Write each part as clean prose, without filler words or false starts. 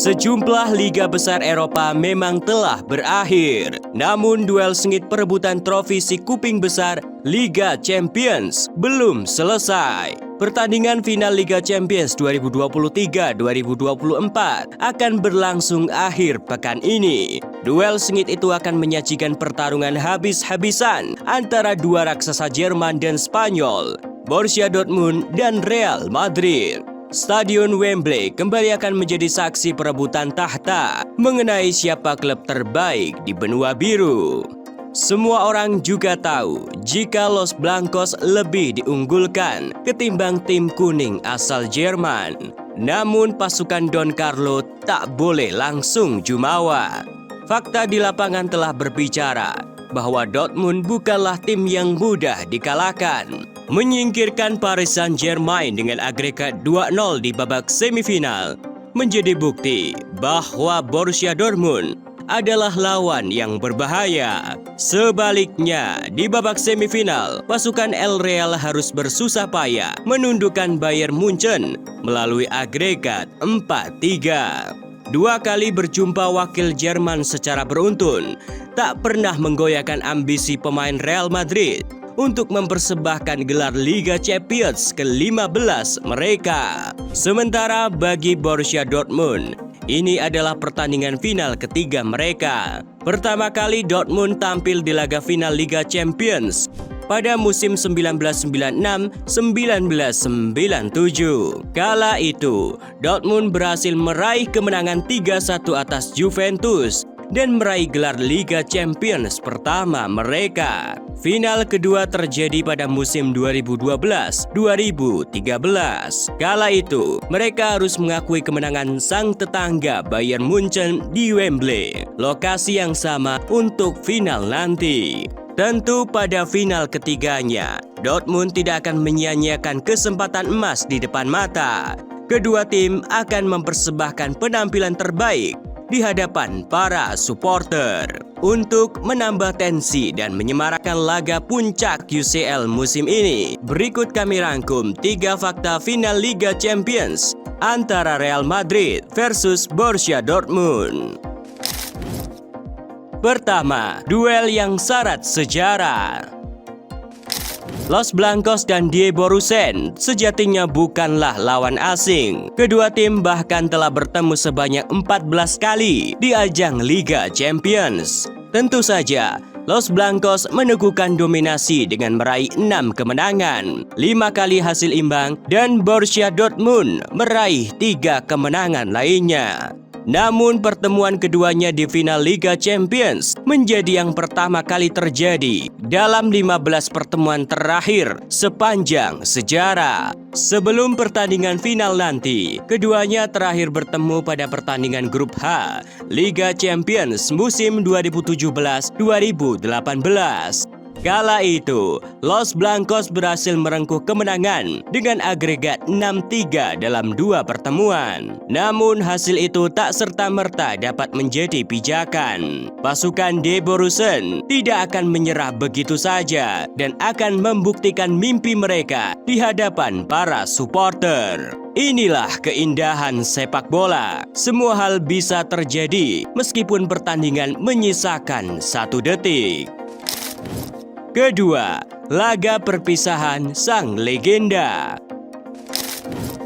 Sejumlah liga besar Eropa memang telah berakhir. Namun duel sengit perebutan trofi si kuping besar Liga Champions belum selesai. Pertandingan final Liga Champions 2023-2024 akan berlangsung akhir pekan ini. Duel sengit itu akan menyajikan pertarungan habis-habisan antara dua raksasa Jerman dan Spanyol, Borussia Dortmund dan Real Madrid. Stadion Wembley kembali akan menjadi saksi perebutan tahta mengenai siapa klub terbaik di benua biru. Semua orang juga tahu jika Los Blancos lebih diunggulkan ketimbang tim kuning asal Jerman. Namun pasukan Don Carlo tak boleh langsung jumawa. Fakta di lapangan telah berbicara bahwa Dortmund bukanlah tim yang mudah dikalahkan. Menyingkirkan Paris Saint-Germain dengan agregat 2-0 di babak semifinal menjadi bukti bahwa Borussia Dortmund adalah lawan yang berbahaya. Sebaliknya, di babak semifinal, pasukan El Real harus bersusah payah menundukkan Bayern Munchen melalui agregat 4-3. Dua kali berjumpa wakil Jerman secara beruntun tak pernah menggoyahkan ambisi pemain Real Madrid untuk mempersembahkan gelar Liga Champions ke-15 mereka. Sementara bagi Borussia Dortmund, ini adalah pertandingan final ketiga mereka. Pertama kali Dortmund tampil di laga final Liga Champions pada musim 1996-1997. Kala itu, Dortmund berhasil meraih kemenangan 3-1 atas Juventus dan meraih gelar Liga Champions pertama mereka. Final kedua terjadi pada musim 2012-2013. Kala itu, mereka harus mengakui kemenangan sang tetangga Bayern Munchen di Wembley, lokasi yang sama untuk final nanti. Tentu pada final ketiganya, Dortmund tidak akan menyia-nyiakan kesempatan emas di depan mata. Kedua tim akan mempersembahkan penampilan terbaik di hadapan para supporter. Untuk menambah tensi dan menyemarakkan laga puncak UCL musim ini, berikut kami rangkum 3 fakta final Liga Champions antara Real Madrid versus Borussia Dortmund. Pertama, duel yang syarat sejarah. Los Blancos dan Die Borussen sejatinya bukanlah lawan asing. Kedua tim bahkan telah bertemu sebanyak 14 kali di ajang Liga Champions. Tentu saja, Los Blancos meneguhkan dominasi dengan meraih 6 kemenangan, 5 kali hasil imbang, dan Borussia Dortmund meraih 3 kemenangan lainnya. Namun pertemuan keduanya di final Liga Champions menjadi yang pertama kali terjadi dalam 15 pertemuan terakhir sepanjang sejarah. Sebelum pertandingan final nanti, keduanya terakhir bertemu pada pertandingan grup H Liga Champions musim 2017-2018. Kala itu, Los Blancos berhasil merengkuh kemenangan dengan agregat 6-3 dalam 2 pertemuan. Namun hasil itu tak serta-merta dapat menjadi pijakan. Pasukan Die Borussen tidak akan menyerah begitu saja dan akan membuktikan mimpi mereka di hadapan para supporter. Inilah keindahan sepak bola. Semua hal bisa terjadi meskipun pertandingan menyisakan 1 detik. Kedua, laga perpisahan sang legenda.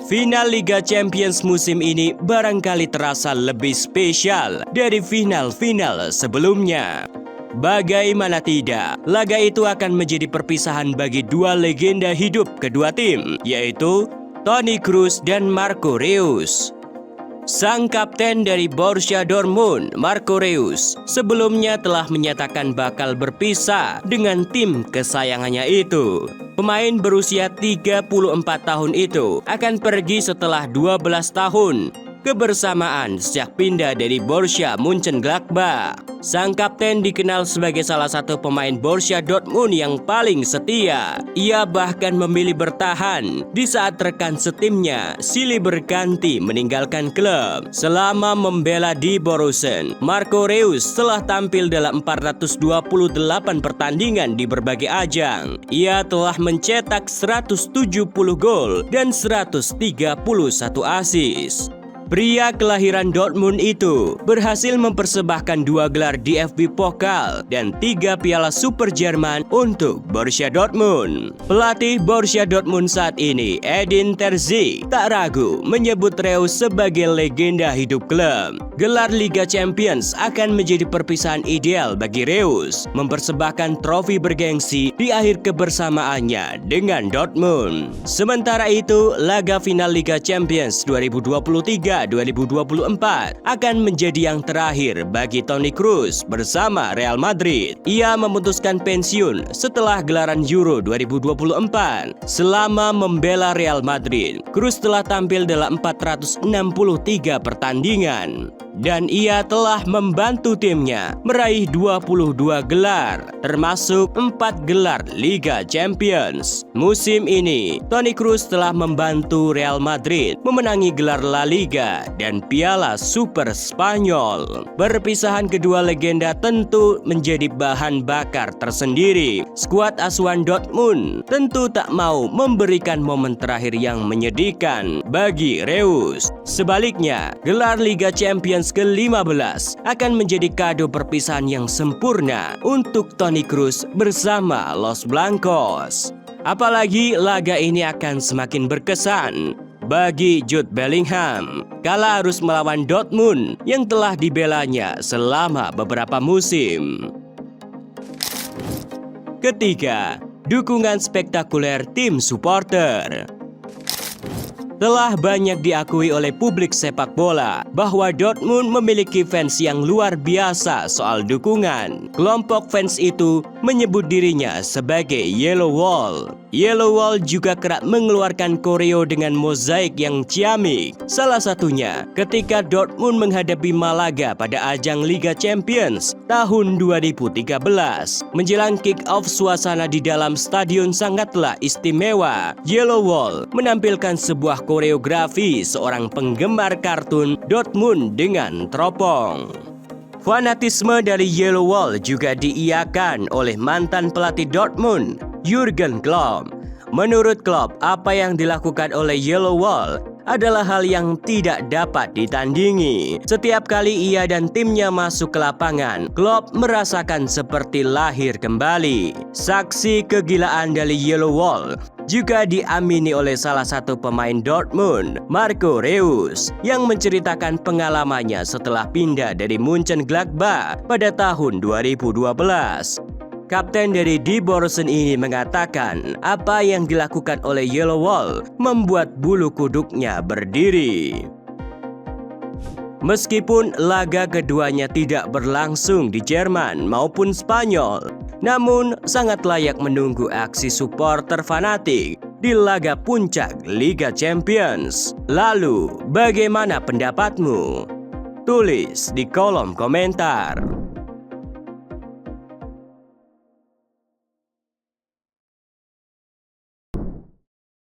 Final Liga Champions musim ini barangkali terasa lebih spesial dari final-final sebelumnya. Bagaimana tidak, laga itu akan menjadi perpisahan bagi dua legenda hidup kedua tim, yaitu Toni Kroos dan Marco Reus. Sang kapten dari Borussia Dortmund, Marco Reus, sebelumnya telah menyatakan bakal berpisah dengan tim kesayangannya itu. Pemain berusia 34 tahun itu akan pergi setelah 12 tahun kebersamaan sejak pindah dari Borussia Mönchengladbach. Sang kapten dikenal sebagai salah satu pemain Borussia Dortmund yang paling setia. Ia bahkan memilih bertahan di saat rekan setimnya silih berganti meninggalkan klub. Selama membela di Borussen, Marco Reus telah tampil dalam 428 pertandingan di berbagai ajang. Ia telah mencetak 170 gol dan 131 assist. Pria kelahiran Dortmund itu berhasil mempersembahkan 2 gelar DFB Pokal dan 3 piala Super Jerman untuk Borussia Dortmund. Pelatih Borussia Dortmund saat ini, Edin Terzic, tak ragu menyebut Reus sebagai legenda hidup klub. Gelar Liga Champions akan menjadi perpisahan ideal bagi Reus, mempersembahkan trofi bergengsi di akhir kebersamaannya dengan Dortmund. Sementara itu, laga final Liga Champions 2023-2024 akan menjadi yang terakhir bagi Toni Kroos bersama Real Madrid. Ia memutuskan pensiun setelah gelaran Euro 2024. Selama membela Real Madrid, Kroos telah tampil dalam 463 pertandingan. Dan ia telah membantu timnya meraih 22 gelar, termasuk 4 gelar Liga Champions. Musim ini, Toni Kroos telah membantu Real Madrid memenangi gelar La Liga dan Piala Super Spanyol. Perpisahan kedua legenda tentu menjadi bahan bakar tersendiri. Skuad asuhan Dortmund tentu tak mau memberikan momen terakhir yang menyedihkan bagi Reus. Sebaliknya, gelar Liga Champions ke-15 akan menjadi kado perpisahan yang sempurna untuk Toni Kroos bersama Los Blancos. Apalagi laga ini akan semakin berkesan bagi Jude Bellingham kala harus melawan Dortmund yang telah dibelanya selama beberapa musim. Ketiga, dukungan spektakuler tim supporter. Telah banyak diakui oleh publik sepak bola bahwa Dortmund memiliki fans yang luar biasa soal dukungan. Kelompok fans itu menyebut dirinya sebagai Yellow Wall. Yellow Wall juga kerap mengeluarkan koreo dengan mozaik yang ciamik. Salah satunya ketika Dortmund menghadapi Malaga pada ajang Liga Champions tahun 2013. Menjelang kick-off, suasana di dalam stadion sangatlah istimewa. Yellow Wall menampilkan sebuah koreografi seorang penggemar kartun Dortmund dengan teropong. Fanatisme dari Yellow Wall juga diiyakan oleh mantan pelatih Dortmund, Jurgen Klopp. Menurut Klopp, apa yang dilakukan oleh Yellow Wall adalah hal yang tidak dapat ditandingi. Setiap kali ia dan timnya masuk ke lapangan, Klopp merasakan seperti lahir kembali. Saksi kegilaan dari Yellow Wall juga diamini oleh salah satu pemain Dortmund, Marco Reus, yang menceritakan pengalamannya setelah pindah dari Mönchengladbach pada tahun 2012. Kapten dari Die Borussen ini mengatakan apa yang dilakukan oleh Yellow Wall membuat bulu kuduknya berdiri. Meskipun laga keduanya tidak berlangsung di Jerman maupun Spanyol, namun sangat layak menunggu aksi supporter fanatik di laga puncak Liga Champions. Lalu, bagaimana pendapatmu? Tulis di kolom komentar.